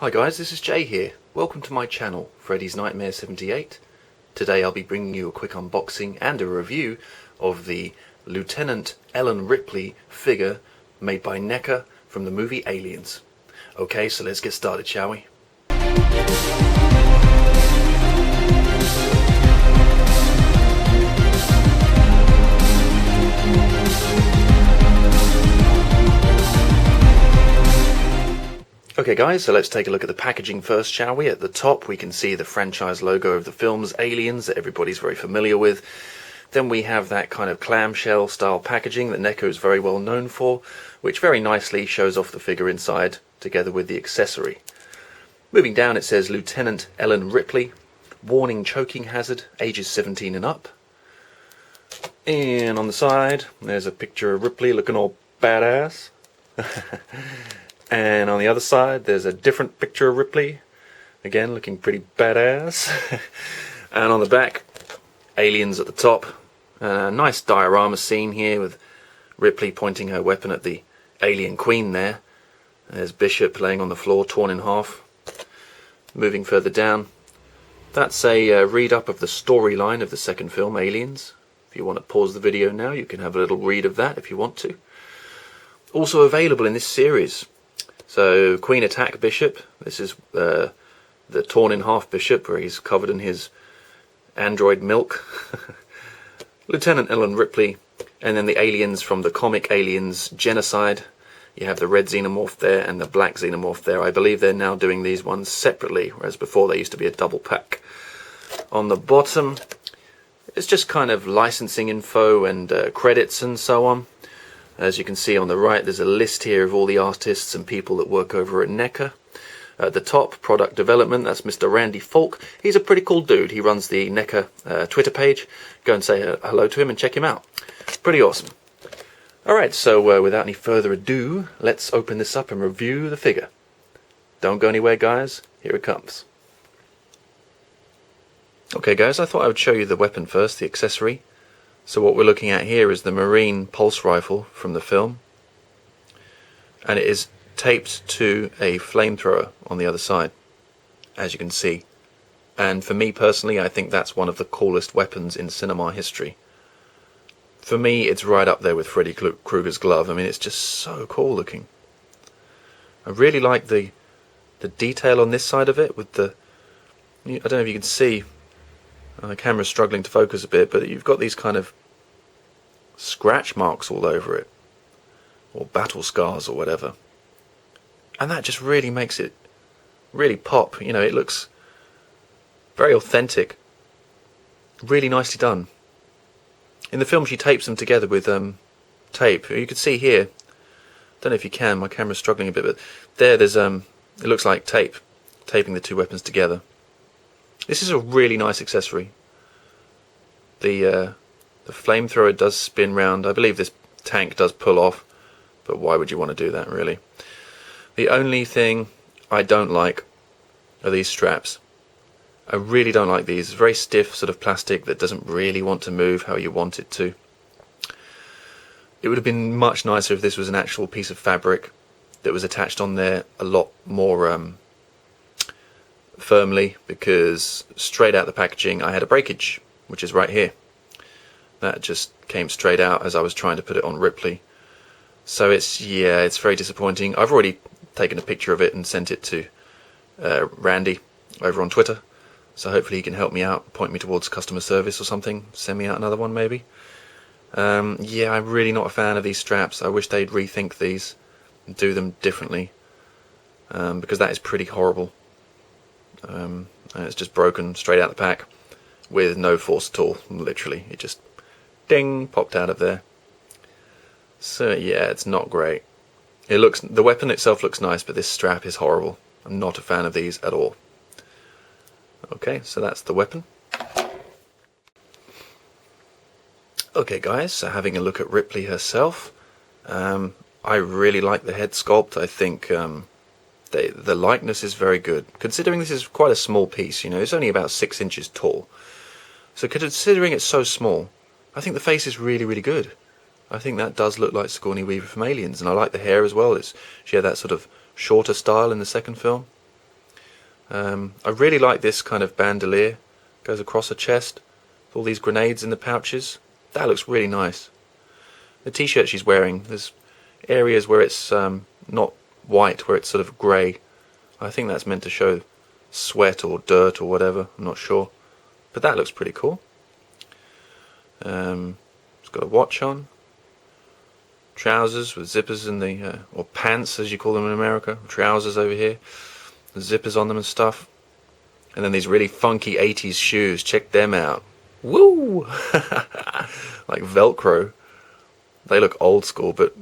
Hi guys, this is Jay here. Welcome to my channel, Freddy's Nightmare 78. Today I'll be bringing you a quick unboxing and a review of the Lieutenant Ellen Ripley figure made by NECA from the movie Aliens. Okay, so let's get started, shall we? Okay guys, so let's take a look at the packaging first, shall we? At the top we can see the franchise logo of the films Aliens that everybody's very familiar with. Then we have that kind of clamshell style packaging that NECA is very well known for, which very nicely shows off the figure inside together with the accessory. Moving down it says Lieutenant Ellen Ripley, warning choking hazard, ages 17 and up. And on the side there's a picture of Ripley looking all badass. And on the other side there's a different picture of Ripley, again looking pretty badass. And on the back, Aliens at the top. Nice diorama scene here with Ripley pointing her weapon at the alien queen there. There's Bishop laying on the floor, torn in half. Moving further down, that's a read-up of the storyline of the second film, Aliens. If you want to pause the video now, you can have a little read of that if you want to. Also available in this series. So, Queen attack Bishop. This is the torn in half Bishop, where he's covered in his android milk. Lieutenant Ellen Ripley, and then the aliens from the comic Aliens Genocide. You have the red xenomorph there and the black xenomorph there. I believe they're now doing these ones separately, whereas before they used to be a double pack. On the bottom, it's just kind of licensing info and credits and so on. As you can see on the right, there's a list here of all the artists and people that work over at NECA. At the top, product development, that's Mr. Randy Falk. He's a pretty cool dude. He runs the NECA Twitter page. Go and say hello to him and check him out. Pretty awesome. Alright, so without any further ado, let's open this up and review the figure. Don't go anywhere, guys. Here it comes. Okay, guys, I thought I would show you the weapon first, the accessory. So what we're looking at here is the Marine pulse rifle from the film, and it is taped to a flamethrower on the other side, as you can see. And for me personally, I think that's one of the coolest weapons in cinema history. For me, it's right up there with Freddy Krueger's glove. I mean, it's just so cool looking. I really like the detail on this side of it with the, I don't know if you can see, the camera's struggling to focus a bit, but you've got these kind of scratch marks all over it, or battle scars or whatever, and that just really makes it really pop. You know, it looks very authentic, really nicely done. In the film she tapes them together with tape. You can see here, don't know if you can, my camera's struggling a bit, but there's it looks like tape, taping the two weapons together. This is a really nice accessory. The flamethrower does spin round. I believe this tank does pull off, but why would you want to do that, really? The only thing I don't like are these straps. I really don't like these. It's very stiff sort of plastic that doesn't really want to move how you want it to. It would have been much nicer if this was an actual piece of fabric that was attached on there a lot more firmly, because straight out the packaging I had a breakage, which is right here. That just came straight out as I was trying to put it on Ripley. So it's very disappointing. I've already taken a picture of it and sent it to Randy over on Twitter, so hopefully he can help me out, point me towards customer service or something, send me out another one maybe. Yeah, I'm really not a fan of these straps. I wish they'd rethink these and do them differently, because that is pretty horrible. And it's just broken straight out the pack with no force at all. Literally, it just ding popped out of there. So yeah, it's not great. The weapon itself looks nice, but this strap is horrible. I'm not a fan of these at all. Okay, so that's the weapon. Okay guys, so having a look at Ripley herself, I really like the head sculpt. I think the likeness is very good, considering this is quite a small piece. You know, it's only about 6 inches tall. So considering it's so small, I think the face is really, really good. I think that does look like Sigourney Weaver from Aliens, and I like the hair as well. She had that sort of shorter style in the second film. I really like this kind of bandolier. Goes across her chest. With all these grenades in the pouches. That looks really nice. The t-shirt she's wearing, there's areas where it's not white, where it's sort of grey. I think that's meant to show sweat or dirt or whatever, I'm not sure. But that looks pretty cool. It's got a watch on. Trousers with zippers in the, or pants as you call them in America. Trousers over here. The zippers on them and stuff. And then these really funky 80s shoes, check them out. Woo! Like Velcro. They look old school, but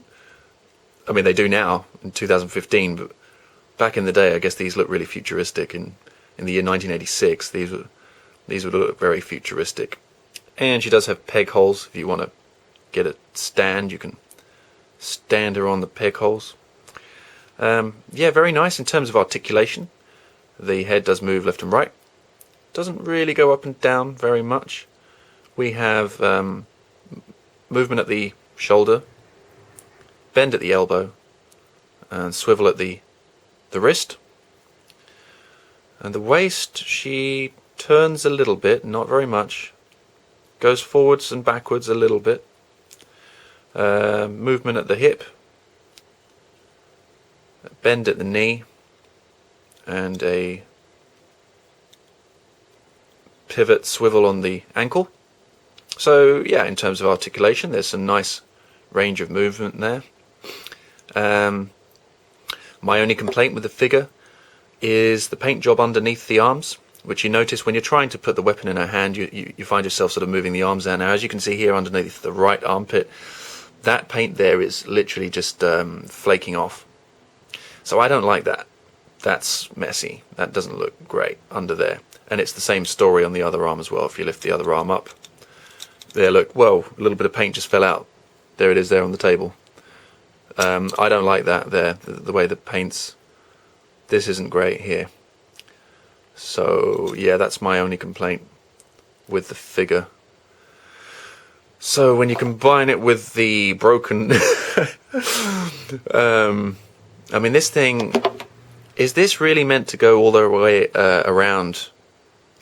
I mean they do now in 2015, but back in the day I guess these look really futuristic. In the year 1986 these would look very futuristic. And she does have peg holes. If you want to get a stand, you can stand her on the peg holes. Yeah, very nice in terms of articulation. The head does move left and right. Doesn't really go up and down very much. We have movement at the shoulder, bend at the elbow, and swivel at the wrist. And the waist, she turns a little bit, not very much. Goes forwards and backwards a little bit. Movement at the hip, bend at the knee, and a pivot swivel on the ankle. So yeah, in terms of articulation, there's some nice range of movement there. My only complaint with the figure is the paint job underneath the arms, which you notice when you're trying to put the weapon in her hand, you find yourself sort of moving the arms down. Now, as you can see here underneath the right armpit, that paint there is literally just flaking off. So I don't like that. That's messy. That doesn't look great under there. And it's the same story on the other arm as well. If you lift the other arm up, there, look, whoa, a little bit of paint just fell out. There it is there on the table. I don't like that there, the way the paint's. This isn't great here. So yeah, that's my only complaint with the figure. So when you combine it with the broken I mean, this thing, is this really meant to go all the way around?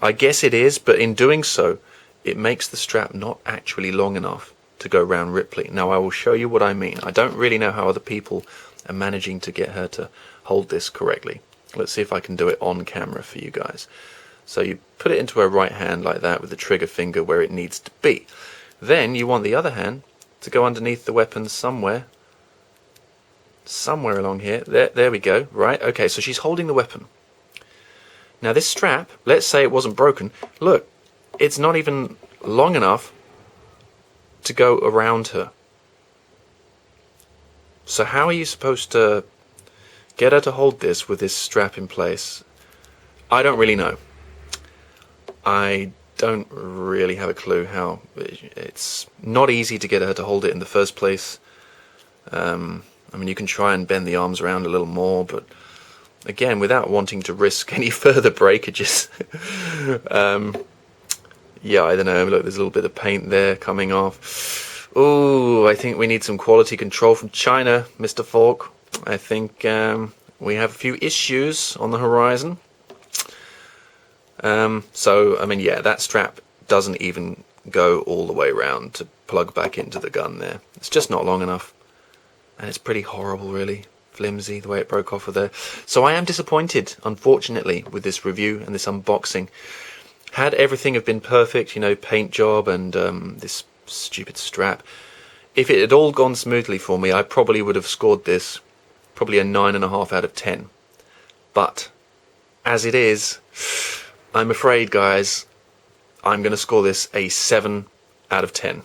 I guess it is, but in doing so it makes the strap not actually long enough to go around Ripley. Now I will show you what I mean. I don't really know how other people are managing to get her to hold this correctly. Let's see if I can do it on camera for you guys. So you put it into her right hand like that with the trigger finger where it needs to be. Then you want the other hand to go underneath the weapon somewhere along here. There we go. Right, okay, so she's holding the weapon. Now this strap, let's say it wasn't broken, look, it's not even long enough to go around her. So how are you supposed to get her to hold this with this strap in place? I don't really know. I don't really have a clue how. It's not easy to get her to hold it in the first place. I mean, you can try and bend the arms around a little more, but again, without wanting to risk any further breakages. Yeah, I don't know. Look, there's a little bit of paint there coming off. Ooh, I think we need some quality control from China, Mr. Falk. I think we have a few issues on the horizon. So, I mean, yeah, that strap doesn't even go all the way around to plug back into the gun there. It's just not long enough. And it's pretty horrible, really. Flimsy, the way it broke off of there. So I am disappointed, unfortunately, with this review and this unboxing. Had everything have been perfect, you know, paint job and this stupid strap, if it had all gone smoothly for me, I probably would have scored this probably a 9.5 out of 10. But as it is, I'm afraid, guys, I'm going to score this a 7 out of 10.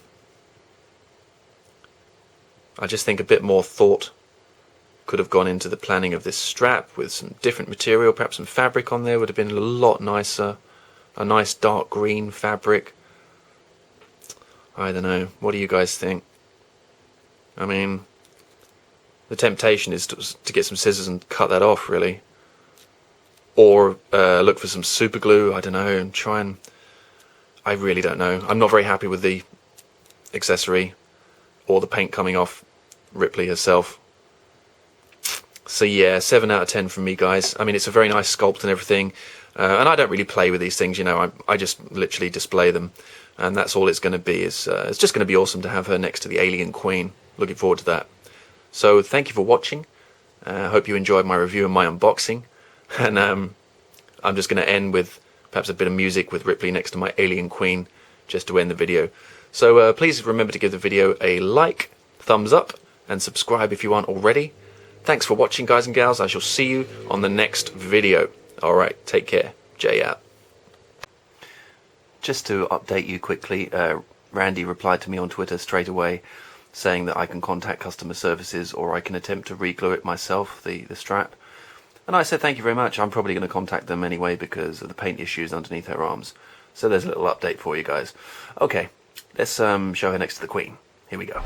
I just think a bit more thought could have gone into the planning of this strap with some different material, perhaps some fabric on there would have been a lot nicer. A nice dark green fabric. I don't know. What do you guys think? I mean, the temptation is to get some scissors and cut that off, really. Or look for some super glue, I don't know, and try and... I really don't know. I'm not very happy with the accessory or the paint coming off Ripley herself. So yeah, 7 out of 10 from me, guys. I mean, it's a very nice sculpt and everything, and I don't really play with these things, you know. I just literally display them, and that's all it's going to be. It's just going to be awesome to have her next to the Alien Queen. Looking forward to that. So thank you for watching. I hope you enjoyed my review and my unboxing, and I'm just going to end with perhaps a bit of music with Ripley next to my Alien Queen, just to end the video. So please remember to give the video a like, thumbs up, and subscribe if you aren't already. Thanks for watching, guys and gals. I shall see you on the next video. Alright, take care. Jay out. Just to update you quickly, Randy replied to me on Twitter straight away saying that I can contact customer services or I can attempt to re-glue it myself, the strap. And I said thank you very much. I'm probably going to contact them anyway because of the paint issues underneath her arms. So there's a little update for you guys. Okay, let's show her next to the Queen. Here we go.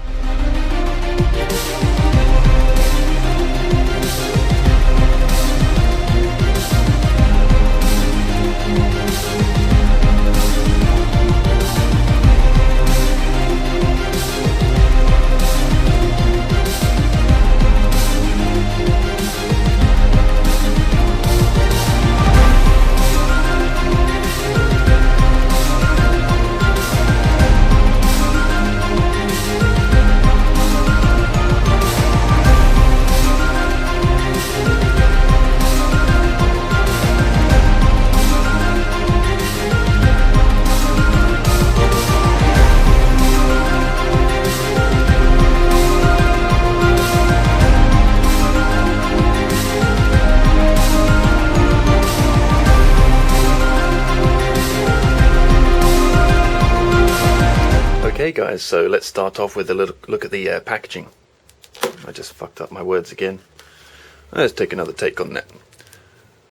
Okay guys, so let's start off with a little look at the packaging. I just fucked up my words again. Let's take another take on that.